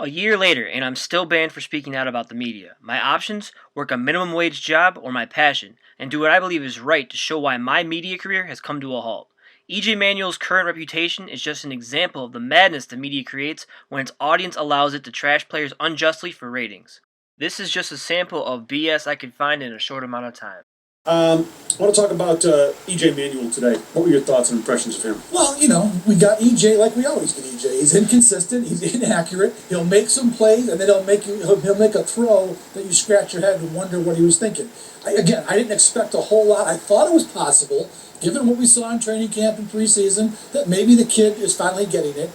A year later, and I'm still banned for speaking out about the media. My options: work a minimum wage job or my passion, and do what I believe is right to show why my media career has come to a halt. EJ Manuel's current reputation is just an example of the madness the media creates when its audience allows it to trash players unjustly for ratings. This is just a sample of BS I could find in a short amount of time. I want to talk about EJ Manuel today. What were your thoughts and impressions of him? Well, we got EJ like we always get EJ. He's inconsistent. He's inaccurate. He'll make some plays, and then he'll make a throw that you scratch your head and wonder what he was thinking. I didn't expect a whole lot. I thought it was possible, given what we saw in training camp and preseason, that maybe the kid is finally getting it.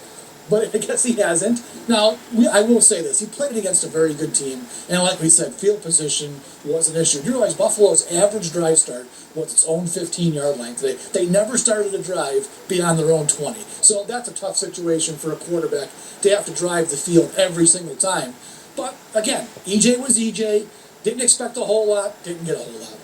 But I guess he hasn't. Now, I will say this. He played it against a very good team. And like we said, field position was an issue. You realize Buffalo's average drive start was its own 15-yard length. They never started a drive beyond their own 20. So that's a tough situation for a quarterback to have to drive the field every single time. But, again, EJ was EJ. Didn't expect a whole lot. Didn't get a whole lot.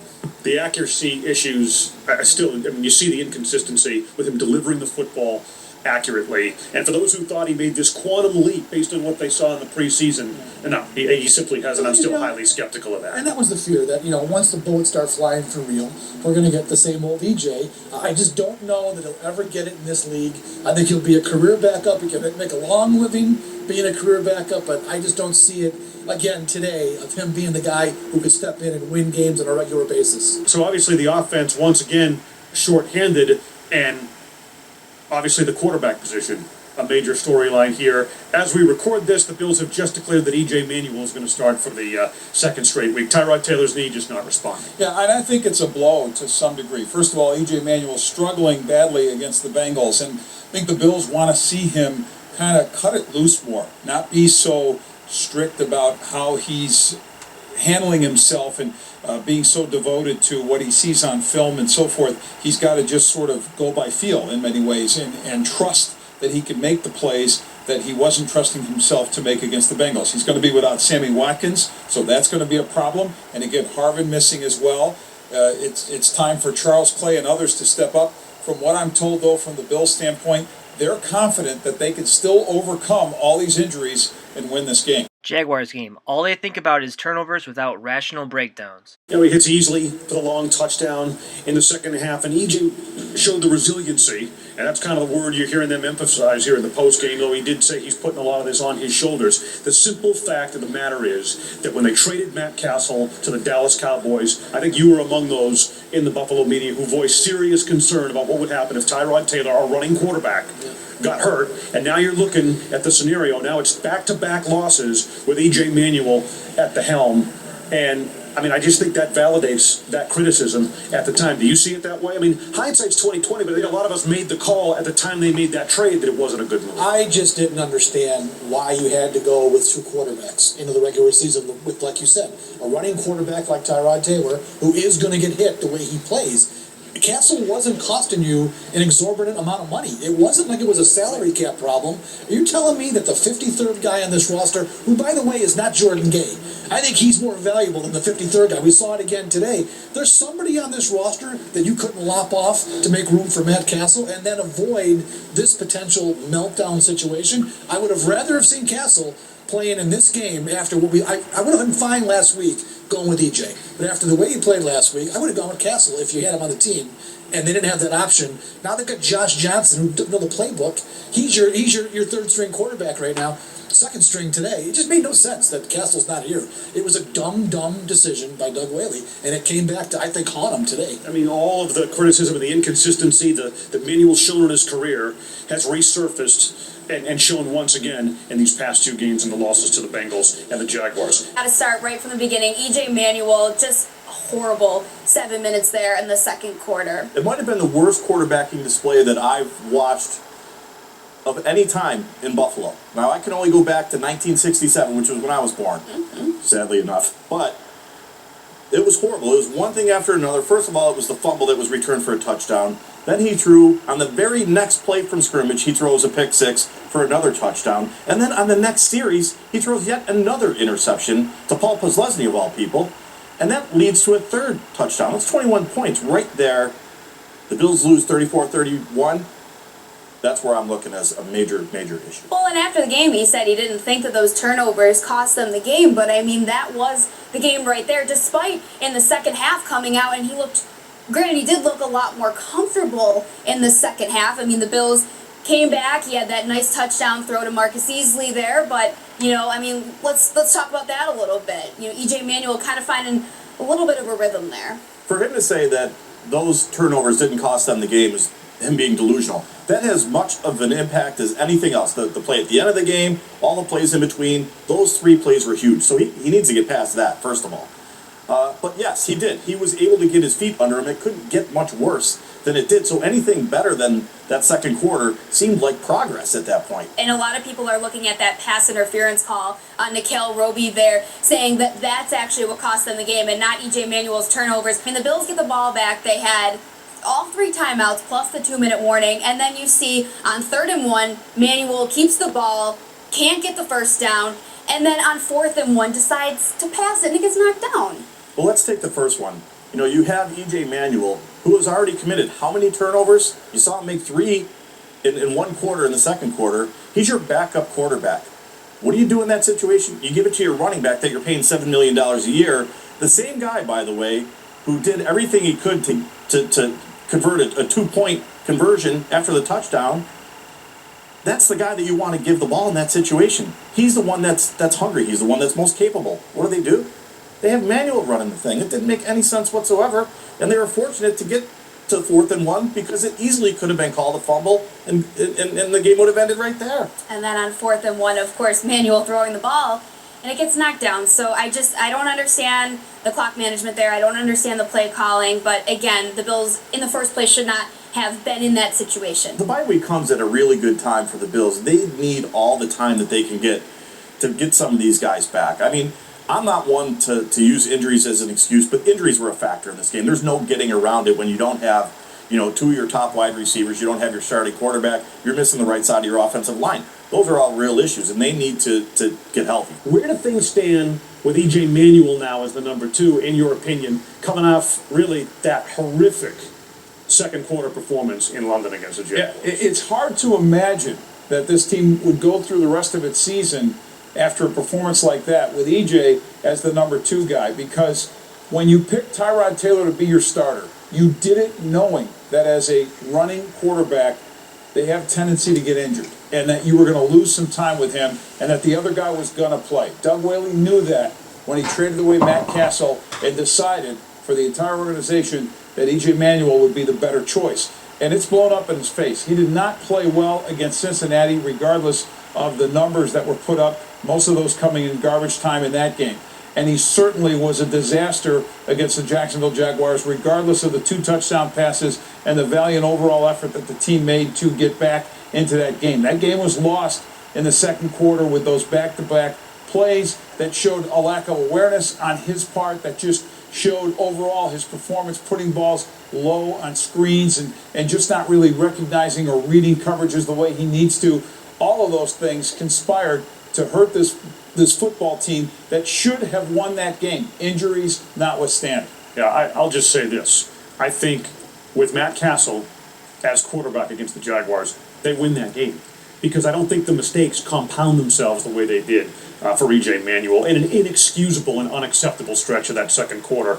The accuracy issues, you see the inconsistency with him delivering the football accurately. And for those who thought he made this quantum leap based on what they saw in the preseason, no, he simply hasn't. I'm still highly skeptical of that. And that was the fear that, once the bullets start flying for real, we're going to get the same old EJ. I just don't know that he'll ever get it in this league. I think he'll be a career backup. He can make a long living being a career backup, but I just don't see it again today of him being the guy who could step in and win games on a regular basis. So obviously the offense, once again, shorthanded, and obviously the quarterback position, a major storyline here. As we record this, the Bills have just declared that EJ Manuel is going to start for the second straight week. Tyrod Taylor's knee just not responding. Yeah, and I think it's a blow to some degree. First of all, EJ Manuel struggling badly against the Bengals, and I think the Bills want to see him kind of cut it loose more, not be so strict about how he's handling himself and being so devoted to what he sees on film and so forth. He's got to just sort of go by feel in many ways and trust that he can make the plays that he wasn't trusting himself to make against the Bengals. He's going to be without Sammy Watkins, so that's going to be a problem. And again, Harvin missing as well. It's time for Charles Clay and others to step up. From what I'm told, though, from the Bills' standpoint, they're confident that they can still overcome all these injuries and win this game. Jaguars game. All they think about is turnovers without rational breakdowns. He hits easily for the long touchdown in the second half, and EJ showed the resiliency, and that's kind of the word you're hearing them emphasize here in the postgame, though he did say he's putting a lot of this on his shoulders. The simple fact of the matter is that when they traded Matt Castle to the Dallas Cowboys, I think you were among those in the Buffalo media who voiced serious concern about what would happen if Tyrod Taylor, our running quarterback, got hurt, and now you're looking at the scenario. Now it's back-to-back losses with EJ Manuel at the helm, and I just think that validates that criticism at the time. Do you see it that way? Hindsight's 20/20, but I think a lot of us made the call at the time they made that trade that it wasn't a good move. I just didn't understand why you had to go with two quarterbacks into the regular season with, like you said, a running quarterback like Tyrod Taylor, who is going to get hit the way he plays. Castle wasn't costing you an exorbitant amount of money. It wasn't like it was a salary cap problem. Are you telling me that the 53rd guy on this roster, who, by the way, is not Jordan Gay, I think he's more valuable than the 53rd guy. We saw it again today. There's somebody on this roster that you couldn't lop off to make room for Matt Castle and then avoid this potential meltdown situation. I would have rather have seen Castle playing in this game after what I would have been fine last week going with EJ. But after the way he played last week, I would have gone with Castle if you had him on the team. And they didn't have that option. Now they've got Josh Johnson, who doesn't know the playbook. He's your third string quarterback right now. Second string today. It just made no sense that Castle's not here. It was a dumb decision by Doug Whaley, and it came back to, I think, haunt him today. All of the criticism and the inconsistency that Manuel's shown in his career has resurfaced and shown once again in these past two games and the losses to the Bengals and the Jaguars. Got to start right from the beginning. EJ Manuel, just horrible 7 minutes there in the second quarter. It might have been the worst quarterbacking display that I've watched of any time in Buffalo. Now, I can only go back to 1967, which was when I was born, sadly enough. But it was horrible. It was one thing after another. First of all, it was the fumble that was returned for a touchdown. Then he threw, on the very next play from scrimmage, he throws a pick six for another touchdown. And then on the next series, he throws yet another interception to Paul Posluszny, of all people. And that leads to a third touchdown. That's 21 points right there. The Bills lose 34-31. That's where I'm looking as a major issue. Well, and after the game, he said he didn't think that those turnovers cost them the game, but I mean, that was the game right there, despite in the second half coming out, and he looked, granted, he did look a lot more comfortable in the second half. I mean, the Bills came back, he had that nice touchdown throw to Marcus Easley there, but, you know, I mean, let's talk about that a little bit. You know, EJ Manuel kind of finding a little bit of a rhythm there. For him to say that those turnovers didn't cost them the game is him being delusional. That has much of an impact as anything else. The play at the end of the game, all the plays in between, those 3 plays were huge. So he needs to get past that, first of all. But yes, he did. He was able to get his feet under him. It couldn't get much worse than it did. So anything better than that second quarter seemed like progress at that point. And a lot of people are looking at that pass interference call on Nikhil Roby there, saying that that's actually what cost them the game and not EJ Manuel's turnovers. I mean, the Bills get the ball back. They had all 3 timeouts plus the 2-minute warning, and then you see on 3rd and 1, Manuel keeps the ball, can't get the first down, and then on 4th and 1 decides to pass it and it gets knocked down. Well, let's take the first one. You know, you have EJ Manuel, who has already committed how many turnovers? You saw him make 3 in one quarter in the second quarter. He's your backup quarterback. What do you do in that situation? You give it to your running back that you're paying $7 million a year. The same guy, by the way, who did everything he could to convert a 2-point conversion after the touchdown. That's the guy that you want to give the ball in that situation. He's the one that's hungry. He's the one that's most capable. What do? They have Manuel running the thing. It didn't make any sense whatsoever, and they were fortunate to get to 4th and 1 because it easily could have been called a fumble, and the game would have ended right there. And then on 4th and 1, of course, Manuel throwing the ball, and it gets knocked down. So I don't understand the clock management there. I don't understand the play calling. But again, the Bills in the first place should not have been in that situation. The bye week comes at a really good time for the Bills. They need all the time that they can get to get some of these guys back. I mean, I'm not one to use injuries as an excuse, but injuries were a factor in this game. There's no getting around it when you don't have, 2 of your top wide receivers, you don't have your starting quarterback, you're missing the right side of your offensive line. Those are all real issues, and they need to get healthy. Where do things stand with EJ Manuel now as the number 2, in your opinion, coming off really that horrific second quarter performance in London against the Jaguars? Yeah, it's hard to imagine that this team would go through the rest of its season after a performance like that with EJ as the number 2 guy, because when you pick Tyrod Taylor to be your starter, you did it knowing that as a running quarterback, they have a tendency to get injured, and that you were going to lose some time with him, and that the other guy was going to play. Doug Whaley knew that when he traded away Matt Castle and decided for the entire organization that EJ Manuel would be the better choice. And it's blown up in his face. He did not play well against Cincinnati, regardless of the numbers that were put up, most of those coming in garbage time in that game. And he certainly was a disaster against the Jacksonville Jaguars, regardless of the 2 touchdown passes and the valiant overall effort that the team made to get back into that game. That game was lost in the second quarter with those back-to-back plays that showed a lack of awareness on his part, that just showed overall his performance putting balls low on screens and just not really recognizing or reading coverages the way he needs to. All of those things conspired to hurt this football team that should have won that game, injuries notwithstanding. Yeah, I'll just say this. I think with Matt Castle as quarterback against the Jaguars, they win that game. Because I don't think the mistakes compound themselves the way they did for EJ Manuel in an inexcusable and unacceptable stretch of that second quarter.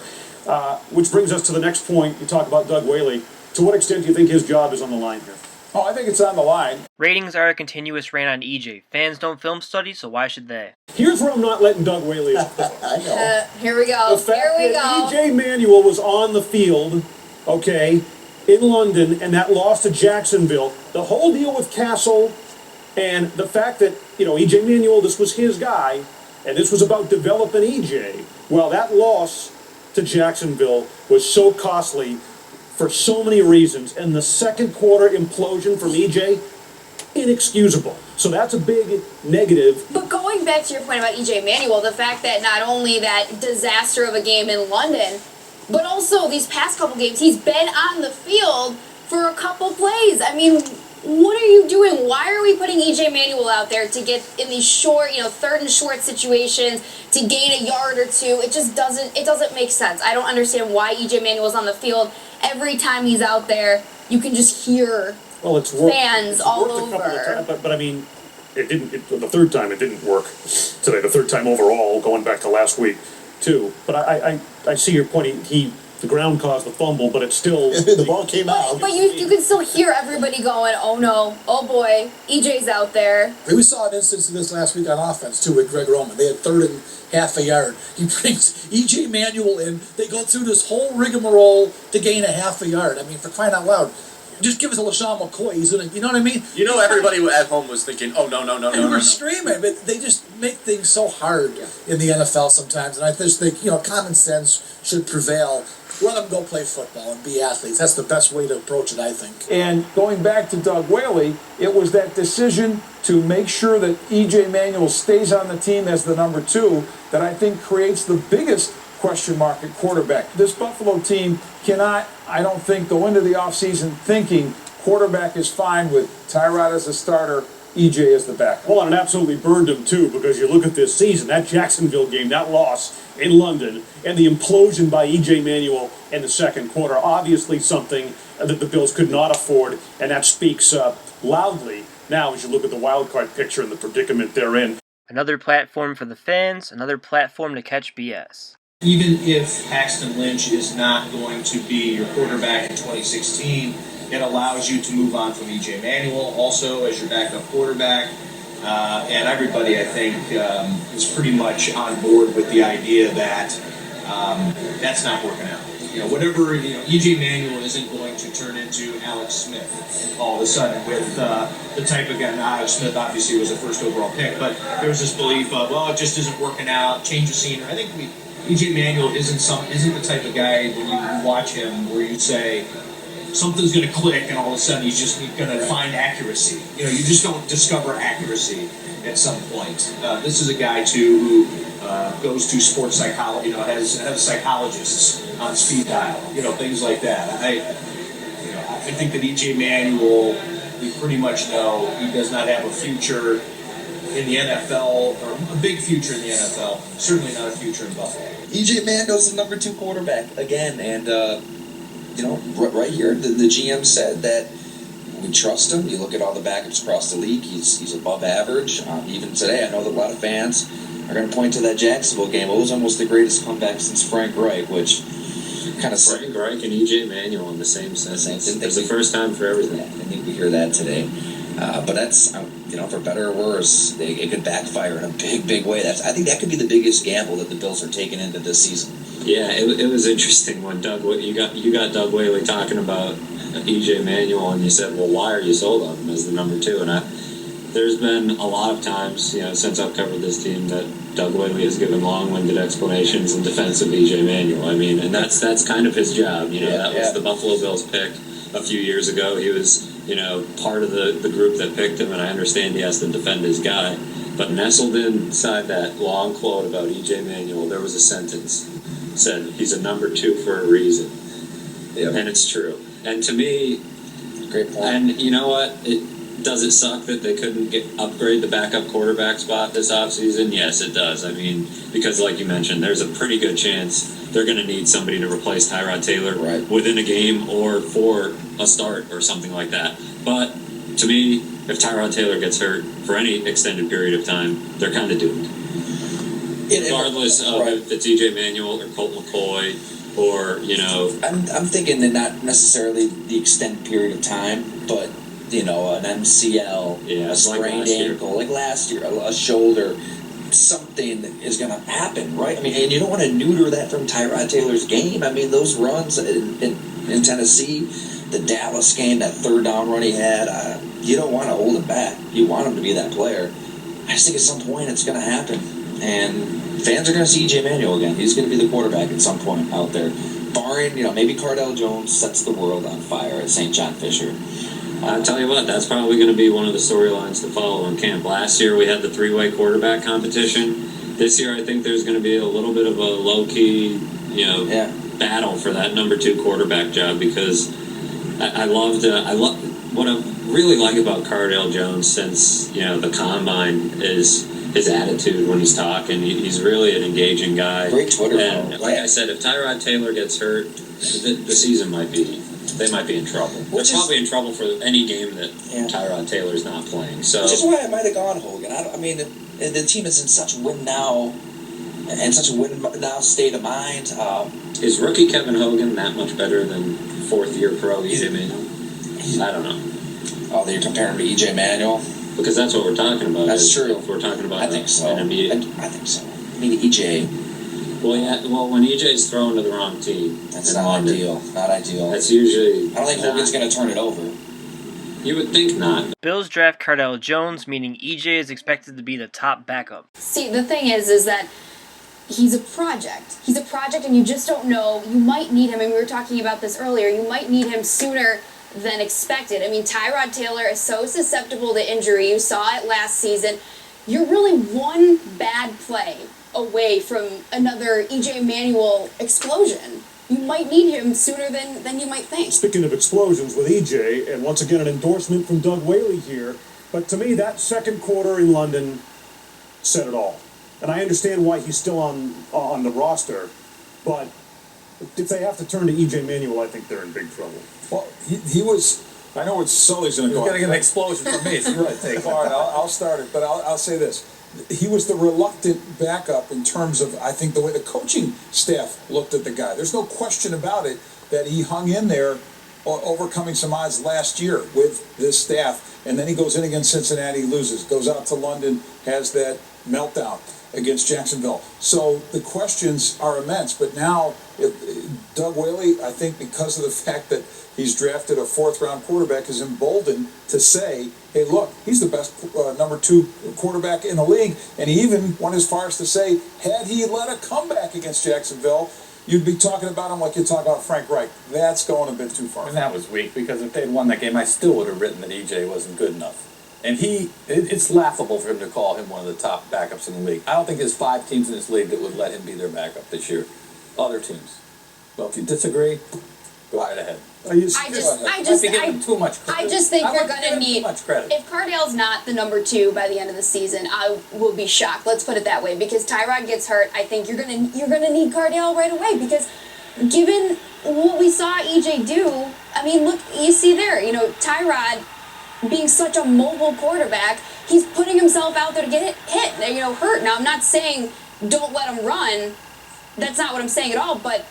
Which brings us to the next point. You talk about Doug Whaley. To what extent do you think his job is on the line here? Oh, I think it's on the line. Ratings are a continuous rant on EJ. Fans don't film studies, so why should they? Here's where I'm not letting Doug Whaley off the hook. I know. Here we go. The fact Here we that go. EJ Manuel was on the field, okay, in London, and that loss to Jacksonville, the whole deal with Castle, and the fact that, EJ Manuel, this was his guy, and this was about developing EJ, well, that loss to Jacksonville was so costly for so many reasons, and the second quarter implosion from EJ, inexcusable. So that's a big negative. But going back to your point about EJ Manuel, the fact that not only that disaster of a game in London, but also these past couple games, he's been on the field for a couple plays. I mean, what are you doing? Why are we putting EJ Manuel out there to get in these short, 3rd and short situations to gain a yard or 2? It just doesn't make sense. I don't understand why EJ Manuel's on the field. Every time he's out there, you can just hear Well, it's worked. fans all A couple of over. times, but I mean, it didn't. The third time it didn't work today. The third time overall, going back to last week, too. But I see your point. The ground caused the fumble, but it's still The ball came out. But you can still hear everybody going, oh no, oh boy, EJ's out there. We saw an instance of this last week on offense, too, with Greg Roman. They had 3rd and half a yard. He brings EJ Manuel in. They go through this whole rigmarole to gain a half a yard. I mean, for crying out loud. Just give it to LaShawn McCoy. He's gonna, you know what I mean? You know, everybody at home was thinking, "Oh no, no, no, And no, no, we're no." screaming, but they just make things so hard in the NFL sometimes. And I just think, common sense should prevail. Let them go play football and be athletes. That's the best way to approach it, I think. And going back to Doug Whaley, it was that decision to make sure that EJ Manuel stays on the team as the number 2 that I think creates the biggest question mark at quarterback. This Buffalo team cannot, I don't think, go into the offseason thinking quarterback is fine with Tyrod as a starter, EJ as the backup. Well, and it absolutely burned him too, because you look at this season, that Jacksonville game, that loss in London, and the implosion by EJ Manuel in the second quarter, obviously something that the Bills could not afford, and that speaks loudly now as you look at the wild card picture and the predicament they're in. Another platform for the fans, another platform to catch BS. Even if Paxton Lynch is not going to be your quarterback in 2016, it allows you to move on from EJ Manuel also as your backup quarterback. And everybody, I think, is pretty much on board with the idea that that's not working out. EJ Manuel isn't going to turn into Alex Smith all of a sudden with the type of guy. Now, Alex Smith obviously was a first overall pick, but there was this belief of, well, it just isn't working out, change of scenery. I think EJ Manuel isn't the type of guy when you watch him where you say something's going to click and all of a sudden he's just going to find accuracy. You just don't discover accuracy at some point. This is a guy too who goes to sports psychology. Has psychologists on speed dial. Things like that. I think that EJ Manuel, we pretty much know he does not have a future in the NFL, or a big future in the NFL, certainly not a future in Buffalo. EJ Manuel's the number 2 quarterback again, and right here the GM said that we trust him. You look at all the backups across the league; he's above average. Even today, I know that a lot of fans are going to point to that Jacksonville game. It was almost the greatest comeback since Frank Reich, which kind of Frank Reich and EJ Manuel in the same sentence. It was the first time for everything. I think we hear that today. But that's, for better or worse, it could backfire in a big way. I think that could be the biggest gamble that the Bills are taking into this season. Yeah, it was interesting when you got Doug Whaley talking about EJ Manuel, and you said, well, why are you sold on him as the number 2? And there's been a lot of times, since I've covered this team, that Doug Whaley has given long-winded explanations in defense of EJ Manuel. I mean, and that's kind of his job. That was the Buffalo Bills pick a few years ago. He was part of the group that picked him, and I understand he has to defend his guy. But nestled inside that long quote about EJ Manuel, there was a sentence that said he's a number 2 for a reason. Yep. And it's true. And to me, great point. And you know what? Does it suck that they couldn't upgrade the backup quarterback spot this offseason? Yes, it does. I mean, because like you mentioned, there's a pretty good chance they're going to need somebody to replace Tyrod Taylor within a game or for a start or something like that. But to me, if Tyrod Taylor gets hurt for any extended period of time, they're kind of doomed. Regardless of if it's EJ Manuel or Colt McCoy or, I'm thinking that not necessarily the extended period of time, but an MCL, a sprained ankle, like last year, a shoulder, something is going to happen, right? I mean, and you don't want to neuter that from Tyrod Taylor's game. I mean, those runs in Tennessee, the Dallas game, that third down run he had, you don't want to hold him back. You want him to be that player. I just think at some point it's going to happen. And fans are going to see EJ Manuel again. He's going to be the quarterback at some point out there. Barring, maybe Cardell Jones sets the world on fire at St. John Fisher. I'll tell you what, that's probably going to be one of the storylines to follow in camp. Last year we had the 3-way quarterback competition. This year I think there's going to be a little bit of a low-key, battle for that number 2 quarterback job, because I love what I really like about Cardell Jones since, the combine is his attitude when he's talking. He's really an engaging guy. Great Twitter. And like I said, if Tyrod Taylor gets hurt, the season might be they might be in trouble. They're probably in trouble for any game that Tyrod Taylor's not playing. So, which is why I might have gone Hogan. I mean, the team is in such win now, and such a win now state of mind. Is rookie Kevin Hogan that much better than fourth-year pro EJ Manuel? I don't know. Oh, you're comparing to EJ Manuel? Because that's what we're talking about. That's true. If we're talking about I think so. an immediate... I think so. I mean, EJ... Well, yeah. Well, when EJ's thrown to the wrong team... That's not ideal. Not ideal. That's usually... I don't think Hogan's going to turn it over. You would think not. Bills draft Cardell Jones, meaning EJ is expected to be the top backup. See, the thing is that he's a project. He's a project, and you just don't know. You might need him, and we were talking about this earlier, you might need him sooner than expected. I mean, Tyrod Taylor is so susceptible to injury. You saw it last season. You're really one bad play away from another EJ Manuel explosion. You might need him sooner than you might think. Speaking of explosions with EJ, and once again an endorsement from Doug Whaley here, but to me that second quarter in London said it all. And I understand why he's still on the roster, but if they have to turn to EJ Manuel, I think they're in big trouble. Well, he was. I know what Sully's going to go. He's going to get an explosion from me. So you really take it. All right, I'll start it, but I'll say this. He was the reluctant backup in terms of, I think, the way the coaching staff looked at the guy. There's no question about it that he hung in there, overcoming some odds last year with this staff. And then he goes in against Cincinnati, loses, goes out to London, has that meltdown against Jacksonville. So the questions are immense. But now, Doug Whaley, I think because of the fact that he's drafted a fourth-round quarterback, is emboldened to say, hey, look, he's the best number 2 quarterback in the league. And he even went as far as to say, had he led a comeback against Jacksonville, you'd be talking about him like you talk about Frank Reich. That's going a bit too far. And that was weak, because if they'd won that game, I still would have written that EJ wasn't good enough. And it's laughable for him to call him one of the top backups in the league. I don't think there's 5 teams in this league that would let him be their backup this year. Other teams. Well, if you disagree, go right ahead. I just think too much credit. I just think you're gonna need, too much credit. if Cardell's not the number 2 by the end of the season, I will be shocked. Let's put it that way, because Tyrod gets hurt. I think you're gonna need Cardell right away, because given what we saw EJ do, I mean, look, you see there, Tyrod being such a mobile quarterback, he's putting himself out there to get hit, hurt. Now, I'm not saying don't let him run. That's not what I'm saying at all. But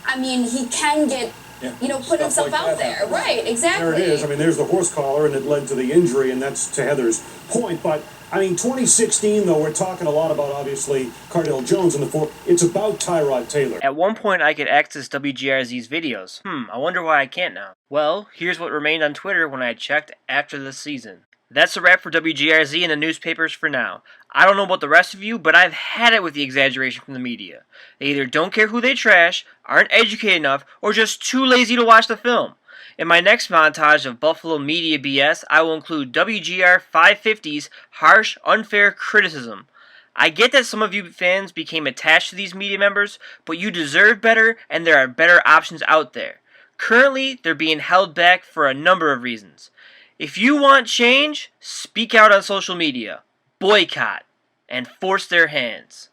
I mean, he can get. Put himself like out there. Right, exactly. There it is. I mean, there's the horse collar, and it led to the injury, and that's to Heather's point. But, I mean, 2016, though, we're talking a lot about, obviously, Cardell Jones in the fourth. It's about Tyrod Taylor. At one point, I could access WGRZ's videos. I wonder why I can't now. Well, here's what remained on Twitter when I checked after the season. That's a wrap for WGRZ and the newspapers for now. I don't know about the rest of you, but I've had it with the exaggeration from the media. They either don't care who they trash, aren't educated enough, or just too lazy to watch the film. In my next montage of Buffalo media BS, I will include WGR 550's harsh, unfair criticism. I get that some of you fans became attached to these media members, but you deserve better, and there are better options out there. Currently, they're being held back for a number of reasons. If you want change, speak out on social media, boycott, and force their hands.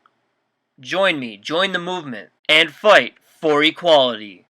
Join me, join the movement, and fight for equality.